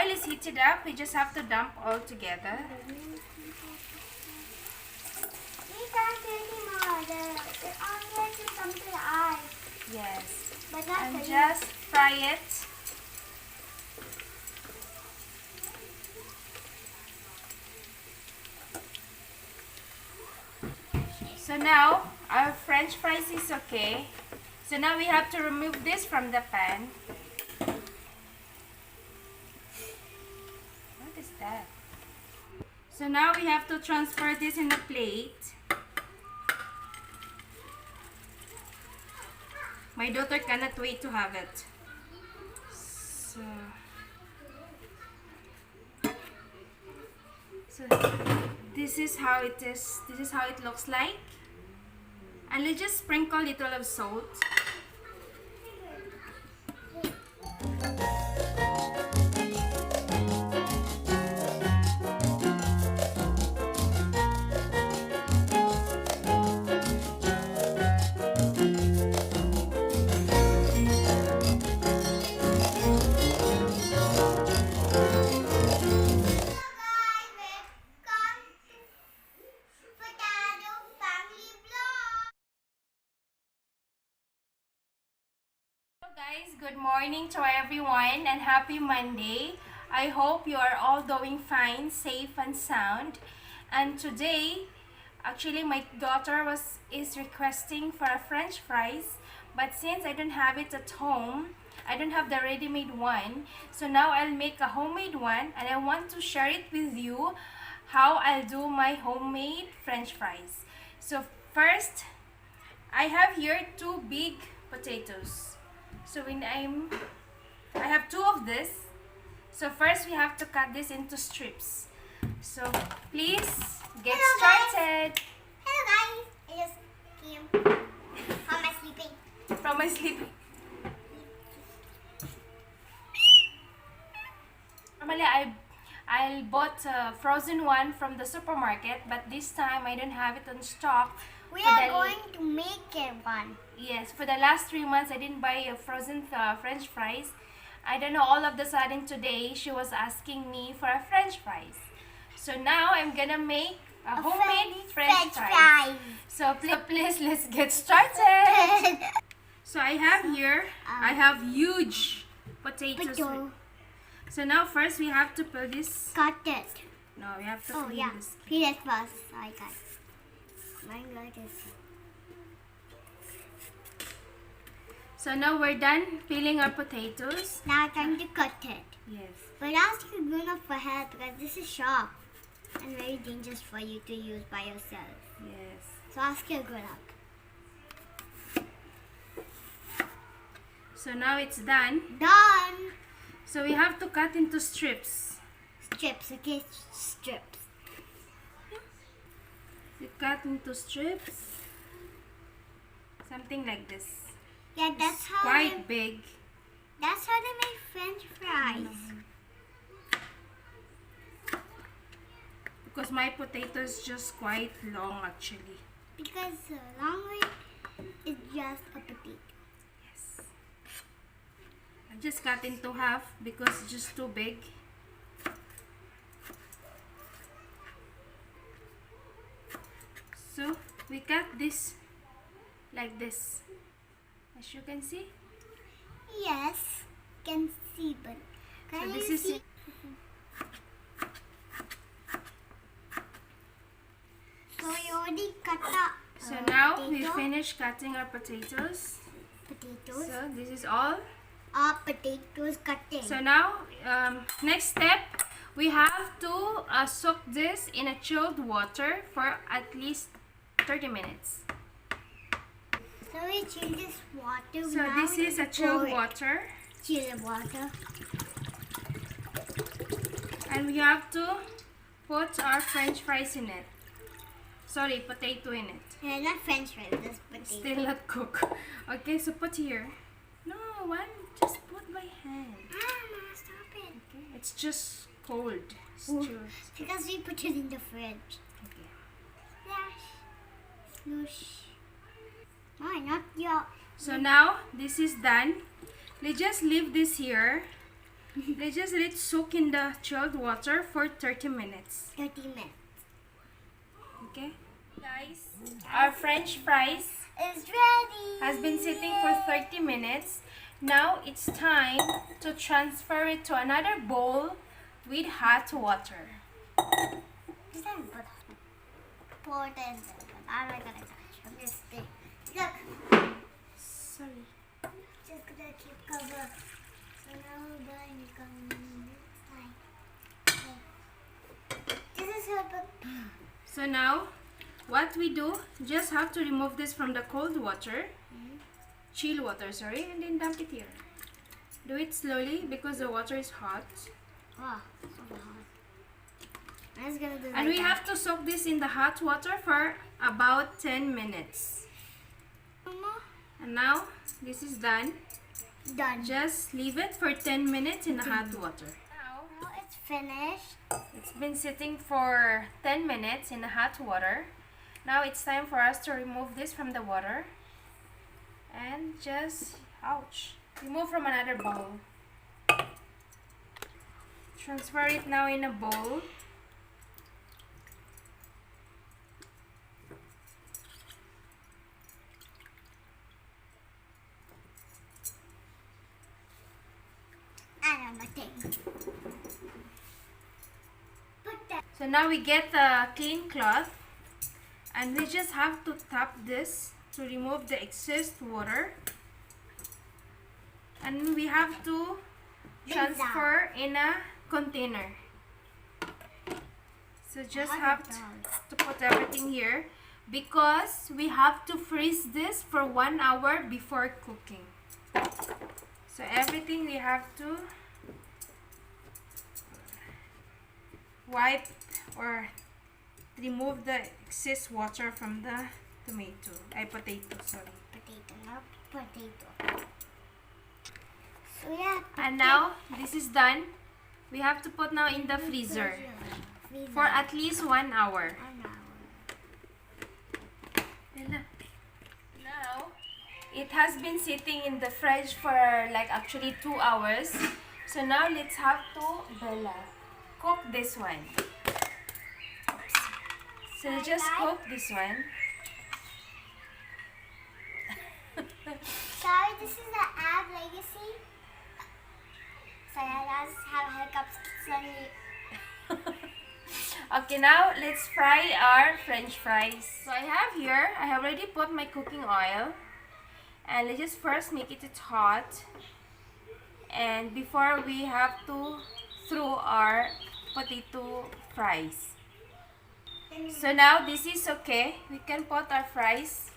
oil is heated up, we just have to dump all together. We can't anymore. The onions is something else. Yes. But not And for just fry it. So now our French fries is okay. So now we have to remove this from the pan. What is that? So now we have to transfer this in a plate. My daughter cannot wait to have it. So this is how it is. This is how it looks like. And let's just sprinkle a little of salt. Guys, good morning to everyone and happy Monday. I hope you are all doing fine, safe and sound. And today, actually my daughter is requesting for a French fries, but since I don't have it at home, I don't have the ready-made one. So now I'll make a homemade one and I want to share it with you how I'll do my homemade French fries. So first, I have here 2 big potatoes. So I have 2 of this. So first we have to cut this into strips. So please get started. Hello guys, I just came from my sleeping. From my sleeping. Normally I bought a frozen one from the supermarket, but this time I don't have it on stock. We are going to make it one. Yes, for the last 3 months I didn't buy a frozen French fries. I don't know, all of the sudden today she was asking me for a French fries. So now I'm gonna make a homemade French fries. So please let's get started. So I have here, I have huge potatoes. So now first we have to peel this. Cut it. No, we have to clean this. Peel it first. I got. My God is. So now we're done peeling our potatoes. Now time to cut it. Yes. But ask your grown up for help because this is sharp and very dangerous for you to use by yourself. Yes. So ask your grown up. So now it's done. Done. So we have to cut into strips. Strips, okay, strips. You cut into strips. Something like this. Yeah, that's how quite big. That's how they make French fries. Because my potato is just quite long actually. Because long way is just a potato. Yes. I just cut into half because it's just too big. So we cut this like this. As you can see. Yes, can see, but can so this you is see? It. So you already cut the So now potato. we finish cutting our potatoes. Potatoes. So this is all. Our potatoes cutting. So now next step, we have to soak this in a chilled water for at least 30 minutes. So we chill this water. So now this is a chilled water. Chilled water. And we have to put our French fries in it. Sorry, potato in it. Yeah, not French fries, just potato. Still not cooked. Okay, so put here. No, just put by hand. Mama, stop it. Okay, it's just cold. It's Ooh, chilled. because we put it in the fridge. Okay. Slash. Sloosh. Why not your? So now this is done. Let's just leave this here They just let it soak in the chilled water for 30 minutes. 30 minutes. Okay? Guys, our French fries It's ready. has been sitting for 30 minutes. Now it's time to transfer it to another bowl with hot water. Just gonna pour it in there, but I'm not gonna touch. I'm just stick. Look, Sorry. just gonna keep cover. So now then you can this is her. So now, what we do, just have to remove this from the cold water, chill water, sorry, and then dump it here. Do it slowly because the water is hot. Oh, so hot. I'm just gonna do And we have to soak this in the hot water for about 10 minutes. Mama, And now, this is done. done. Just leave it for 10 minutes in the hot water. Now, Now it's finished. it's been sitting for 10 minutes in the hot water. Now it's time for us to remove this from the water. And just, ouch, remove from another bowl. Transfer it now in a bowl. Another thing. Put that. So now we get a clean cloth and we just have to tap this to remove the excess water. And we have to transfer in a container. So just have to put everything here because we have to freeze this for 1 hour before cooking. So everything we have to wipe or remove the excess water from the potato, sorry. Potato, not potato. So yeah. And now this is done. We have to put now in the freezer for at least 1 hour. 1 hour. Now it has been sitting in the fridge for like actually 2 hours. So now let's have to cook this one. So just cook this one. Sorry, this is the ad legacy. Sorry, I just have hiccups suddenly. Okay, now let's fry our French fries. So I have already put my cooking oil. And let's just first make it hot. And before we have to throw our potato fries. So now this is okay. We can put our fries.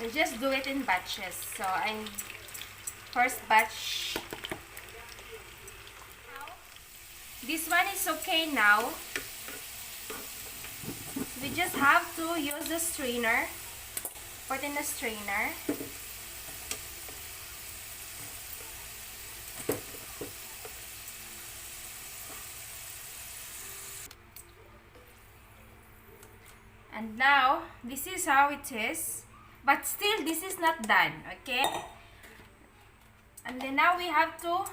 We just do it in batches. So I'm first batch. This one is okay now. We just have to use the strainer. Put in the strainer. And now this is how it is. But still, this is not done, okay? And then now we have to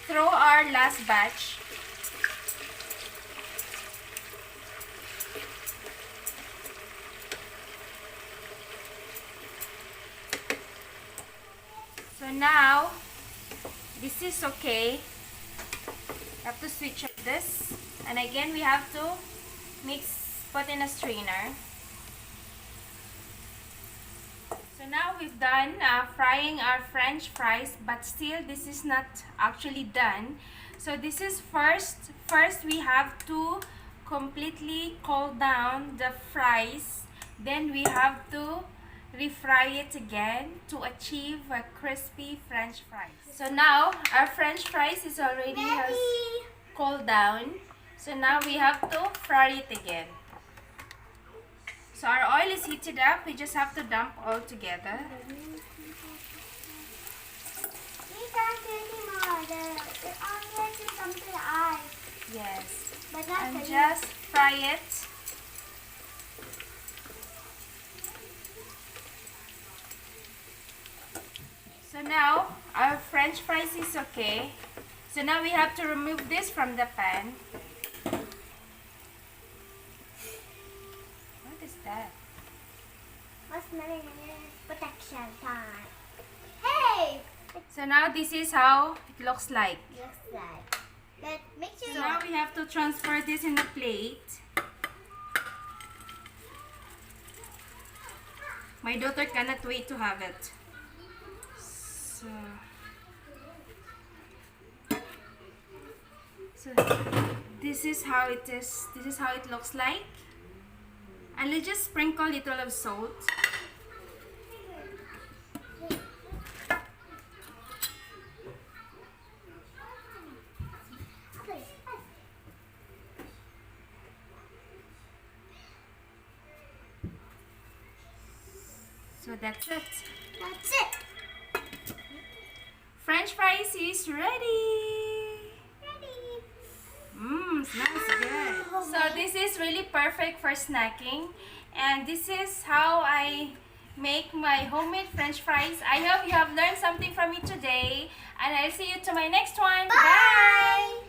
throw our last batch. So now, this is okay. We have to switch up this. And again, we have to put in a strainer. So now we've done frying our French fries, but still this is not actually done. So this is first we have to completely cool down the fries. Then we have to refry it again to achieve a crispy French fries. So now our French fries is already has cooled down. So now we have to fry it again. So our oil is heated up. We just have to dump all together. And just fry it. So now our French fries is okay. So now we have to remove this from the pan. What is that? What's my protection time? Hey! So now this is how it looks like. Looks like. But make sure So now we have to transfer this in a plate. My daughter cannot wait to have it. So this is how it is. This is how it looks like. And let's just sprinkle a little of salt. So that's it. That's it. French fries is ready. Ready. Smells good. So this is really perfect for snacking. And this is how I make my homemade French fries. I hope you have learned something from me today. And I'll see you to my next one. Bye. Bye.